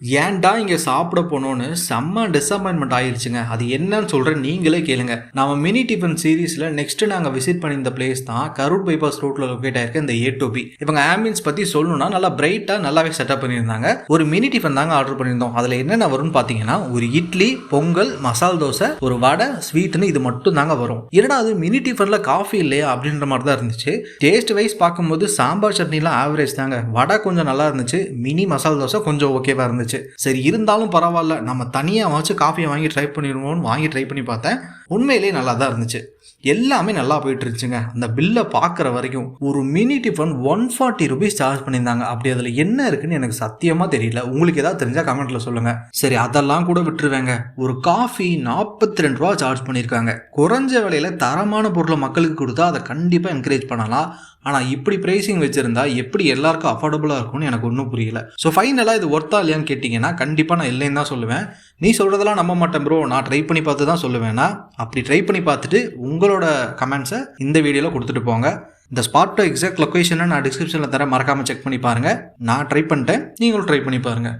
ஏன்டா இங்க சாப்பிட போனோன்னு செம்ம டிசப்பாயின்மெண்ட் ஆயிருச்சுங்க. அது என்னன்னு சொல்றேன் நீங்களே கேளுங்க. நாம மினி டிஃபன் சீரிஸ்ல நெக்ஸ்ட் நாங்க விசிட் பண்ணியிருந்த பிளேஸ் தான் கரூர் பைபாஸ் ரோட்ல லொகேட் ஆயிருக்க இந்த ஏ டு பி. இவங்க ஆம்பியன்ஸ் பத்தி சொல்லணும்னா நல்லா பிரைட்டா நல்லாவே செட்டப் பண்ணியிருந்தாங்க. ஒரு மினி டிஃபன் தாங்க ஆர்டர் பண்ணியிருந்தோம். அதுல என்னென்ன வரும்னு பாத்தீங்கன்னா ஒரு இட்லி, பொங்கல், மசால் தோசை, ஒரு வடை, ஸ்வீட்னு இது மட்டும் தாங்க வரும். என்னடா அது மினி டிஃபன்ல காஃபி இல்லையா அப்படின்ற மாதிரி தான் இருந்துச்சு. டேஸ்ட் வைஸ் பார்க்கும்போது சாம்பார் சட்னிலாம் ஆவரேஜ் தாங்க. வடை கொஞ்சம் நல்லா இருந்துச்சு. மினி மசால் தோசை கொஞ்சம் ஓகேவா இருந்துச்சு. சரி இருந்தாலும் பரவாயில்ல, நம்ம தனியாக வச்சு காஃபியை வாங்கி ட்ரை பண்ணிடுவோம்னு வாங்கி ட்ரை பண்ணி பார்த்தேன். உண்மையிலேயே நல்லா தான் இருந்துச்சு. எல்லாமே நல்லா போயிட்டு இருந்துச்சுங்க. அந்த பில்லை பார்க்குற வரைக்கும் ஒரு மினி டிஃபன் 140 rupees சார்ஜ் பண்ணியிருந்தாங்க. அப்படி அதில் என்ன இருக்குன்னு எனக்கு சத்தியமாக தெரியல. உங்களுக்கு ஏதாவது தெரிஞ்சால் கமெண்ட்ல சொல்லுங்க. சரி அதெல்லாம் கூட விட்டுருவேங்க. ஒரு காஃபி 42 ரூபா சார்ஜ் பண்ணியிருக்காங்க. குறைஞ்ச விலையில தரமான பொருளை மக்களுக்கு கொடுத்தா அதை கண்டிப்பாக என்கரேஜ் பண்ணலாம். ஆனால் இப்படி ப்ரைஸிங் வச்சிருந்தா எப்படி எல்லாருக்கும் அஃபோர்டபுளாக இருக்கும்னு எனக்கு ஒன்றும் புரியல. ஸோ ஃபைனலாக இது ஒர்த்தா இல்லையான்னு கேட்டிங்கன்னா கண்டிப்பாக நான் இல்லைன்னு தான் சொல்லுவேன். நீ சொல்கிறதெல்லாம் நம்ப மாட்டேன் ப்ரோ, நான் ட்ரை பண்ணி பார்த்து தான் சொல்லுவேன்னா அப்படி ட்ரை பண்ணி பார்த்துட்டு உங்களோட கமெண்ட்ஸை இந்த வீடியோவில் கொடுத்துட்டு போங்க. இந்த ஸ்பாட்டோட எக்ஸாக்ட் லொக்கேஷனை நான் டிஸ்கிரிப்ஷனில் தரேன், மறக்காமல் செக் பண்ணி பாருங்கள். நான் ட்ரை பண்ணிட்டேன், நீங்களும் ட்ரை பண்ணி பாருங்கள்.